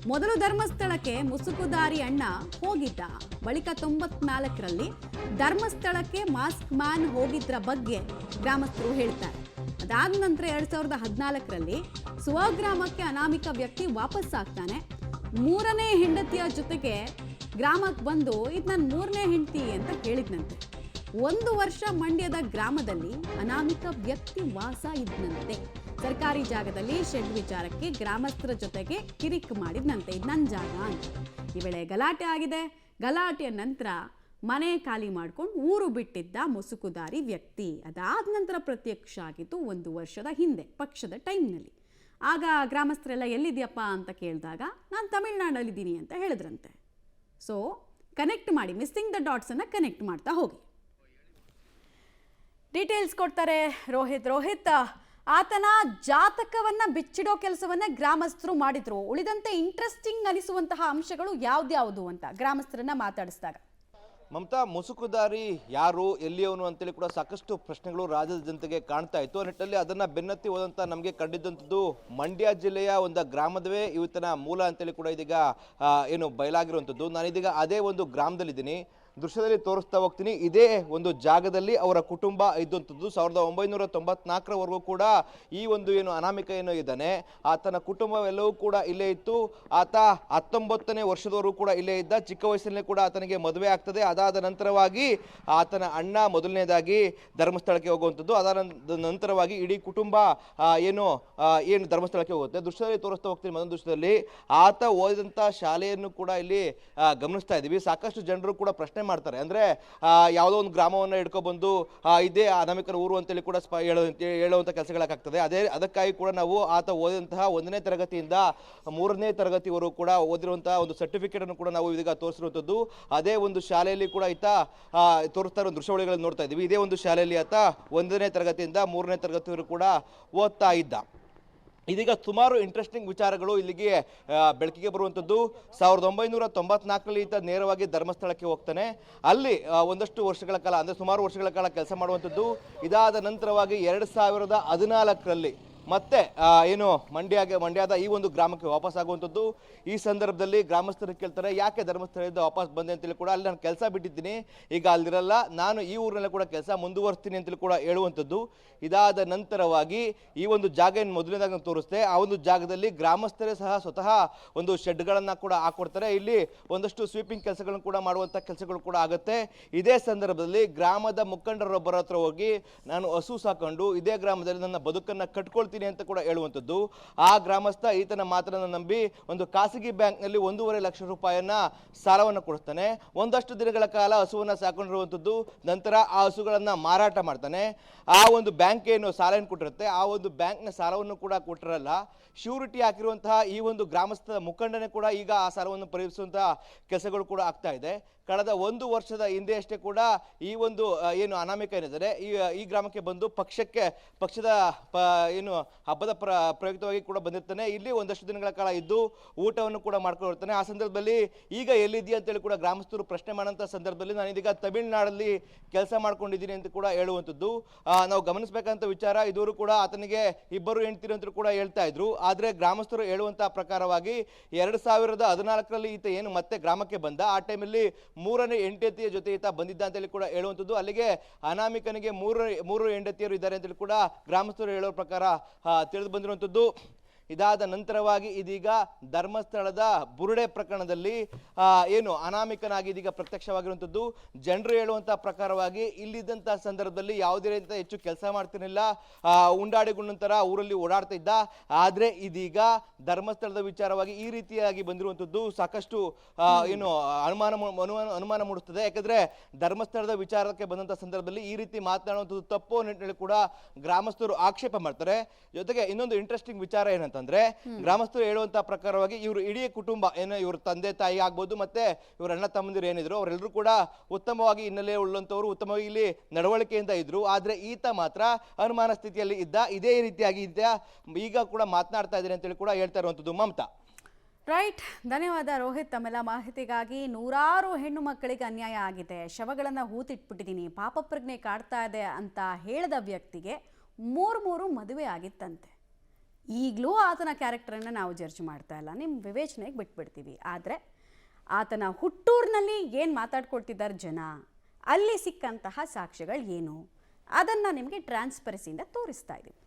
ಮೊದಲು ಧರ್ಮಸ್ಥಳಕ್ಕೆ ಮುಸುಕುದಾರಿ ಅಣ್ಣ ಹೋಗಿದ್ದ. ಬಳಿಕ 94ರಲ್ಲಿ ಧರ್ಮಸ್ಥಳಕ್ಕೆ ಮಾಸ್ಕ್ ಮ್ಯಾನ್ ಹೋಗಿದ್ರ ಬಗ್ಗೆ ಗ್ರಾಮಸ್ಥರು ಹೇಳ್ತಾರೆ. ಅದಾದ ನಂತರ 2014ರಲ್ಲಿ ಸ್ವಗ್ರಾಮಕ್ಕೆ ಅನಾಮಿಕ ವ್ಯಕ್ತಿ ವಾಪಸ್ ಆಗ್ತಾನೆ. ಮೂರನೇ ಹೆಂಡತಿಯ ಜೊತೆಗೆ ಗ್ರಾಮಕ್ಕೆ ಬಂದು ಇದು ನನ್ನ ಮೂರನೇ ಹೆಂಡತಿ ಅಂತ ಹೇಳಿದ್ನಂತೆ. 1 ವರ್ಷ ಮಂಡ್ಯದ ಗ್ರಾಮದಲ್ಲಿ ಅನಾಮಿಕ ವ್ಯಕ್ತಿ ವಾಸ ಇದ್ನಂತೆ. ಸರ್ಕಾರಿ ಜಾಗದಲ್ಲಿ ಶೆಡ್ ವಿಚಾರಕ್ಕೆ ಗ್ರಾಮಸ್ಥರ ಜೊತೆಗೆ ಕಿರಿಕ್ ಮಾಡಿದ್ನಂತೆ, ಇದು ನನ್ನ ಜಾಗ ಅಂತ. ಈ ವೇಳೆ ಗಲಾಟೆ ಆಗಿದೆ. ಗಲಾಟೆಯ ನಂತರ ಮನೆ ಖಾಲಿ ಮಾಡ್ಕೊಂಡು ಊರು ಬಿಟ್ಟಿದ್ದ ಮುಸುಕುದಾರಿ ವ್ಯಕ್ತಿ. ಅದಾದ ನಂತರ ಪ್ರತ್ಯಕ್ಷ ಆಗಿದ್ದು 1 ವರ್ಷದ ಹಿಂದೆ ಪಕ್ಷದ ಟೈಮ್ನಲ್ಲಿ. ಆಗ ಗ್ರಾಮಸ್ಥರೆಲ್ಲ ಎಲ್ಲಿದೆಯಪ್ಪ ಅಂತ ಕೇಳಿದಾಗ ನಾನು ತಮಿಳ್ನಾಡಲ್ಲಿದ್ದೀನಿ ಅಂತ ಹೇಳಿದ್ರಂತೆ. ಸೊ ಕನೆಕ್ಟ್ ಮಾಡಿ, ಮಿಸ್ಸಿಂಗ್ ದ ಡಾಟ್ಸನ್ನು ಕನೆಕ್ಟ್ ಮಾಡ್ತಾ ಹೋಗಿ. ಡೀಟೇಲ್ಸ್ ಕೊಡ್ತಾರೆ ರೋಹಿತ್. ಆತನ ಜಾತಕವನ್ನ ಬಿಚ್ಚಿಡೋ ಕೆಲಸವನ್ನ ಗ್ರಾಮಸ್ಥರು ಮಾಡಿದ್ರು. ಉಳಿದಂತೆ ಇಂಟ್ರೆಸ್ಟಿಂಗ್ ಅನಿಸುವಂತಹ ಅಂಶಗಳು ಯಾವ್ದ್ಯಾವುದು ಅಂತ ಗ್ರಾಮಸ್ಥರನ್ನ ಮಾತಾಡಿಸಿದಾಗ. ಮಮತಾ, ಮುಸುಕುದಾರಿ ಯಾರು, ಎಲ್ಲಿಯವನು ಅಂತೇಳಿ ಕೂಡ ಸಾಕಷ್ಟು ಪ್ರಶ್ನೆಗಳು ರಾಜ್ಯದ ಜನತೆಗೆ ಕಾಣ್ತಾ ಇತ್ತು. ಆ ನಿಟ್ಟಲ್ಲಿ ಅದನ್ನ ಬೆನ್ನತ್ತಿ ಹೋದಂತ ನಮಗೆ ಕಂಡಿದ್ದಂಥದ್ದು ಮಂಡ್ಯ ಜಿಲ್ಲೆಯ ಒಂದು ಗ್ರಾಮದವೇ ಇವತ್ತಿನ ಮೂಲ ಅಂತೇಳಿ ಕೂಡ ಇದೀಗ ಏನು ಬಯಲಾಗಿರುವಂಥದ್ದು. ನಾನಿದೀಗ ಅದೇ ಒಂದು ಗ್ರಾಮದಲ್ಲಿದ್ದೀನಿ. ದೃಶ್ಯದಲ್ಲಿ ತೋರಿಸ್ತಾ ಹೋಗ್ತೀನಿ. ಇದೇ ಒಂದು ಜಾಗದಲ್ಲಿ ಅವರ ಕುಟುಂಬ ಇದ್ದಂಥದ್ದು. 1994ರವರೆಗೂ ಕೂಡ ಈ ಒಂದು ಏನು ಅನಾಮಿಕ ಏನೋ ಇದ್ದಾನೆ, ಆತನ ಕುಟುಂಬವೆಲ್ಲವೂ ಕೂಡ ಇಲ್ಲೇ ಇತ್ತು. ಆತ 19ನೇ ವರ್ಷದವರೆಗೂ ಕೂಡ ಇಲ್ಲೇ ಇದ್ದ. ಚಿಕ್ಕ ವಯಸ್ಸಲ್ಲೇ ಕೂಡ ಆತನಿಗೆ ಮದುವೆ ಆಗ್ತದೆ. ಅದಾದ ನಂತರವಾಗಿ ಆತನ ಅಣ್ಣ ಮೊದಲನೇದಾಗಿ ಧರ್ಮಸ್ಥಳಕ್ಕೆ ಹೋಗುವಂಥದ್ದು. ಅದಾದ ನಂತರವಾಗಿ ಇಡೀ ಕುಟುಂಬ ಏನು ಧರ್ಮಸ್ಥಳಕ್ಕೆ ಹೋಗುತ್ತೆ. ದೃಶ್ಯದಲ್ಲಿ ತೋರಿಸ್ತಾ ಹೋಗ್ತೀನಿ. ಮತ್ತೊಂದು ದೃಶ್ಯದಲ್ಲಿ ಆತ ಓದಿದಂಥ ಶಾಲೆಯನ್ನು ಕೂಡ ಇಲ್ಲಿ ಗಮನಿಸ್ತಾ ಇದ್ದೀವಿ. ಸಾಕಷ್ಟು ಜನರು ಕೂಡ ಪ್ರಶ್ನೆ ಮಾಡ್ತಾರೆ. ಅಂದ್ರೆ ಯಾವುದೋ ಒಂದು ಗ್ರಾಮವನ್ನು ಹಿಡ್ಕೊಬಂದು ಇದೇ ಅನಾಮಿಕರ ಊರು ಅಂತೇಳಿ ಕೂಡ ಹೇಳುವಂಥ ಕೆಲಸಗಳಾಗ್ತದೆ. ಅದಕ್ಕಾಗಿ ಕೂಡ ನಾವು ಆತ ಓದಿದಂತಹ 1ನೇ ತರಗತಿಯಿಂದ 3ನೇ ತರಗತಿವರೆಗೂ ಕೂಡ ಓದಿರುವಂತಹ ಒಂದು ಸರ್ಟಿಫಿಕೇಟ್ ಅನ್ನು ಕೂಡ ನಾವು ಇದೀಗ ತೋರಿಸಿರುವಂಥದ್ದು. ಅದೇ ಒಂದು ಶಾಲೆಯಲ್ಲಿ ಕೂಡ ಈತ ತೋರಿಸ್ತಾ ಇರೋ ದೃಶ್ಯಾವಳಿಗಳನ್ನು ನೋಡ್ತಾ ಇದ್ದೀವಿ. ಇದೇ ಒಂದು ಶಾಲೆಯಲ್ಲಿ ಆತ 1ನೇ ತರಗತಿಯಿಂದ 3ನೇ ತರಗತಿವರೆಗೂ ಕೂಡ ಓದ್ತಾ ಇದ್ದ. ಇದೀಗ ಸುಮಾರು ಇಂಟ್ರೆಸ್ಟಿಂಗ್ ವಿಚಾರಗಳು ಇಲ್ಲಿಗೆ ಬೆಳಕಿಗೆ ಬರುವಂಥದ್ದು. 1994ರಲ್ಲಿ ಈತ ನೇರವಾಗಿ ಧರ್ಮಸ್ಥಳಕ್ಕೆ ಹೋಗ್ತಾನೆ. ಅಲ್ಲಿ ಒಂದಷ್ಟು ವರ್ಷಗಳ ಕಾಲ, ಅಂದರೆ ಸುಮಾರು ವರ್ಷಗಳ ಕಾಲ ಕೆಲಸ ಮಾಡುವಂಥದ್ದು. ಇದಾದ ನಂತರವಾಗಿ 2014ರಲ್ಲಿ ಮತ್ತೆ ಏನು ಮಂಡ್ಯದ ಈ ಒಂದು ಗ್ರಾಮಕ್ಕೆ ವಾಪಸ್ ಆಗುವಂಥದ್ದು. ಈ ಸಂದರ್ಭದಲ್ಲಿ ಗ್ರಾಮಸ್ಥರು ಕೇಳ್ತಾರೆ, ಯಾಕೆ ಧರ್ಮಸ್ಥಳದಿಂದ ವಾಪಸ್ ಬಂದೆ ಅಂತೇಳಿ ಕೂಡ. ಅಲ್ಲಿ ನಾನು ಕೆಲಸ ಬಿಟ್ಟಿದ್ದೀನಿ, ಈಗ ಅಲ್ಲಿರಲ್ಲ, ನಾನು ಈ ಊರಿನಲ್ಲೇ ಕೂಡ ಕೆಲಸ ಮುಂದುವರಿಸ್ತೀನಿ ಅಂತೇಳಿ ಕೂಡ ಹೇಳುವಂಥದ್ದು. ಇದಾದ ನಂತರವಾಗಿ ಈ ಒಂದು ಜಾಗ ಏನು ಮೊದಲನೇದಾಗಿ ತೋರಿಸ್ತೆ, ಆ ಒಂದು ಜಾಗದಲ್ಲಿ ಗ್ರಾಮಸ್ಥರೇ ಸಹ ಸ್ವತಃ ಒಂದು ಶೆಡ್ಗಳನ್ನು ಕೂಡ ಹಾಕೊಡ್ತಾರೆ. ಇಲ್ಲಿ ಒಂದಷ್ಟು ಸ್ವೀಪಿಂಗ್ ಕೆಲಸಗಳನ್ನು ಕೂಡ ಮಾಡುವಂಥ ಕೆಲಸಗಳು ಕೂಡ ಆಗುತ್ತೆ. ಇದೇ ಸಂದರ್ಭದಲ್ಲಿ ಗ್ರಾಮದ ಮುಖಂಡರೊಬ್ಬರ ಹತ್ರ ಹೋಗಿ, ನಾನು ಹಸು ಸಾಕೊಂಡು ಇದೇ ಗ್ರಾಮದಲ್ಲಿ ನನ್ನ ಬದುಕನ್ನು ಕಟ್ಕೊಳ್ತೀನಿ ಅಂತ ಕೂಡ ಹೇಳುವಂಥದ್ದು. ಆ ಗ್ರಾಮಸ್ಥ ಈತನ ಮಾತನ್ನ ನಂಬಿ ಒಂದು ಖಾಸಗಿ ಬ್ಯಾಂಕ್ನಲ್ಲಿ 1.5 ಲಕ್ಷ ರೂಪಾಯಿಯನ್ನ ಸಾಲವನ್ನು ಕೊಡ್ತಾನೆ. ಒಂದಷ್ಟು ದಿನಗಳ ಕಾಲ ಹಸುವನ್ನ ಸಾಕೊಂಡಿರುವಂಥದ್ದು. ನಂತರ ಆ ಹಸುಗಳನ್ನ ಮಾರಾಟ ಮಾಡ್ತಾನೆ. ಆ ಒಂದು ಬ್ಯಾಂಕ್ ಏನು ಸಾಲ ಏನು ಕೊಟ್ಟಿರುತ್ತೆ, ಆ ಒಂದು ಬ್ಯಾಂಕ್ನ ಸಾಲವನ್ನು ಕೂಡ ಕೊಟ್ಟಿರಲ್ಲ. ಶ್ಯೂರಿಟಿ ಹಾಕಿರುವಂತಹ ಈ ಒಂದು ಗ್ರಾಮಸ್ಥರ ಮುಖಂಡನೇ ಕೂಡ ಈಗ ಆ ಸಾಲವನ್ನು ಪರಿಹರಿಸುವಂತಹ ಕೆಲಸಗಳು ಕೂಡ ಆಗ್ತಾ ಇದೆ. ಕಳೆದ 1 ವರ್ಷದ ಹಿಂದೆ ಅಷ್ಟೇ ಕೂಡ ಈ ಒಂದು ಏನು ಅನಾಮಿಕ ಏನಿದ್ದಾರೆ ಈ ಗ್ರಾಮಕ್ಕೆ ಬಂದು ಪಕ್ಷದ ಏನು ಹಬ್ಬದ ಪ್ರಯುಕ್ತವಾಗಿ ಕೂಡ ಬಂದಿರ್ತಾನೆ. ಇಲ್ಲಿ ಒಂದಷ್ಟು ದಿನಗಳ ಕಾಲ ಇದ್ದು ಊಟವನ್ನು ಕೂಡ ಮಾಡ್ಕೊಂಡಿರ್ತಾನೆ. ಆ ಸಂದರ್ಭದಲ್ಲಿ ಈಗ ಎಲ್ಲಿದೆಯಾ ಅಂತೇಳಿ ಕೂಡ ಗ್ರಾಮಸ್ಥರು ಪ್ರಶ್ನೆ ಮಾಡೋಂಥ ಸಂದರ್ಭದಲ್ಲಿ ನಾನಿದೀಗ ತಮಿಳುನಾಡಲ್ಲಿ ಕೆಲಸ ಮಾಡ್ಕೊಂಡಿದ್ದೀನಿ ಅಂತ ಕೂಡ ಹೇಳುವಂಥದ್ದು. ನಾವು ಗಮನಿಸಬೇಕಂತ ವಿಚಾರ, ಇದುವರೆಗೂ ಕೂಡ ಆತನಿಗೆ 2 ಹೆಂಡತಿರು ಅಂತ ಕೂಡ ಹೇಳ್ತಾ ಇದ್ರು. ಆದರೆ ಗ್ರಾಮಸ್ಥರು ಹೇಳುವಂತಹ ಪ್ರಕಾರವಾಗಿ 2014ರಲ್ಲಿ ಈತ ಏನು ಮತ್ತೆ ಗ್ರಾಮಕ್ಕೆ ಬಂದ, ಆ ಟೈಮಲ್ಲಿ 3ನೇ ಹೆಂಡತಿಯ ಜೊತೆ ಈತ ಬಂದಿದ್ದ ಅಂತೇಳಿ ಕೂಡ ಹೇಳುವಂಥದ್ದು. ಅಲ್ಲಿಗೆ ಅನಾಮಿಕನಿಗೆ 3 ಹೆಂಡತಿಯರು ಇದ್ದಾರೆ ಅಂತೇಳಿ ಕೂಡ ಗ್ರಾಮಸ್ಥರು ಹೇಳೋ ಪ್ರಕಾರ ತಿಳಿದು ಬಂದಿರುವಂಥದ್ದು. ಇದಾದ ನಂತರವಾಗಿ ಇದೀಗ ಧರ್ಮಸ್ಥಳದ ಬುರುಡೆ ಪ್ರಕರಣದಲ್ಲಿ ಏನು ಅನಾಮಿಕನಾಗಿ ಇದೀಗ ಪ್ರತ್ಯಕ್ಷವಾಗಿರುವಂಥದ್ದು. ಜನರು ಹೇಳುವಂತಹ ಪ್ರಕಾರವಾಗಿ ಇಲ್ಲಿದ್ದಂತಹ ಸಂದರ್ಭದಲ್ಲಿ ಯಾವುದೇ ರೀತಿಯ ಹೆಚ್ಚು ಕೆಲಸ ಮಾಡ್ತಿರಲಿಲ್ಲ, ಉಂಡಾಡಿಗೊಂಡಂತರ ಊರಲ್ಲಿ ಓಡಾಡ್ತಾ ಇದ್ದ. ಆದರೆ ಇದೀಗ ಧರ್ಮಸ್ಥಳದ ವಿಚಾರವಾಗಿ ಈ ರೀತಿಯಾಗಿ ಬಂದಿರುವಂಥದ್ದು ಸಾಕಷ್ಟು ಏನು ಅನುಮಾನ ಮೂಡಿಸ್ತದೆ. ಯಾಕಂದ್ರೆ ಧರ್ಮಸ್ಥಳದ ವಿಚಾರಕ್ಕೆ ಬಂದಂತ ಸಂದರ್ಭದಲ್ಲಿ ಈ ರೀತಿ ಮಾತನಾಡುವಂಥದ್ದು ತಪ್ಪು ನಿಟ್ಟಿನಲ್ಲಿ ಕೂಡ ಗ್ರಾಮಸ್ಥರು ಆಕ್ಷೇಪ ಮಾಡ್ತಾರೆ. ಜೊತೆಗೆ ಇನ್ನೊಂದು ಇಂಟ್ರೆಸ್ಟಿಂಗ್ ವಿಚಾರ ಏನಂತ ಅಂದ್ರೆ, ಗ್ರಾಮಸ್ಥರು ಹೇಳುವಂತಹ ಪ್ರಕಾರವಾಗಿ ಇವರು ಇಡೀ ಕುಟುಂಬ ಏನು ಇವ್ರ ತಂದೆ ತಾಯಿ ಆಗ್ಬೋದು, ಮತ್ತೆ ಇವ್ರ ಅಣ್ಣ ತಮ್ಮಂದಿರು ಏನಿದ್ರು ಅವರೆಲ್ಲರೂ ಕೂಡ ಉತ್ತಮವಾಗಿ ಹಿನ್ನೆಲೆ ಉಳ್ಳಂತವರು, ಉತ್ತಮವಾಗಿ ಇಲ್ಲಿ ನಡವಳಿಕೆಯಿಂದ ಇದ್ರು. ಆದ್ರೆ ಈತ ಮಾತ್ರ ಅನುಮಾನ ಸ್ಥಿತಿಯಲ್ಲಿ ಇದ್ದ. ಇದೇ ರೀತಿಯಾಗಿ ಈಗ ಕೂಡ ಮಾತನಾಡ್ತಾ ಇದ್ದೀನಿ ಅಂತೇಳಿ ಕೂಡ ಹೇಳ್ತಾ ಇರುವಂತದ್ದು. ಮಮತಾ, ರೈಟ್, ಧನ್ಯವಾದ ರೋಹಿತ್. ತಮ್ಮೆಲ್ಲ ಮಾಹಿತಿಗಾಗಿ. ನೂರಾರು ಹೆಣ್ಣು ಮಕ್ಕಳಿಗೆ ಅನ್ಯಾಯ ಆಗಿದೆ, ಶವಗಳನ್ನು ಹೂತಿಟ್ಬಿಟ್ಟಿದ್ದೀನಿ, ಪಾಪ ಪ್ರಜ್ಞೆ ಕಾಡ್ತಾ ಇದೆ ಅಂತ ಹೇಳಿದ ವ್ಯಕ್ತಿಗೆ 3 ಮದುವೆ ಆಗಿತ್ತಂತೆ. ಈಗಲೂ ಆತನ ಕ್ಯಾರೆಕ್ಟರನ್ನು ನಾವು ಜಡ್ಜ್ ಮಾಡ್ತಾ ಇಲ್ಲ, ನಿಮ್ಮ ವಿವೇಚನೆಗೆ ಬಿಟ್ಬಿಡ್ತೀವಿ. ಆದರೆ ಆತನ ಹುಟ್ಟೂರಿನಲ್ಲಿ ಏನು ಮಾತಾಡ್ಕೊಳ್ತಿದ್ದಾರೆ ಜನ, ಅಲ್ಲಿ ಸಿಕ್ಕಂತಹ ಸಾಕ್ಷ್ಯಗಳು ಏನು, ಅದನ್ನು ನಿಮಗೆ ಟ್ರಾನ್ಸ್ಪರೆನ್ಸಿಯಿಂದ ತೋರಿಸ್ತಾ ಇದ್ದೀವಿ.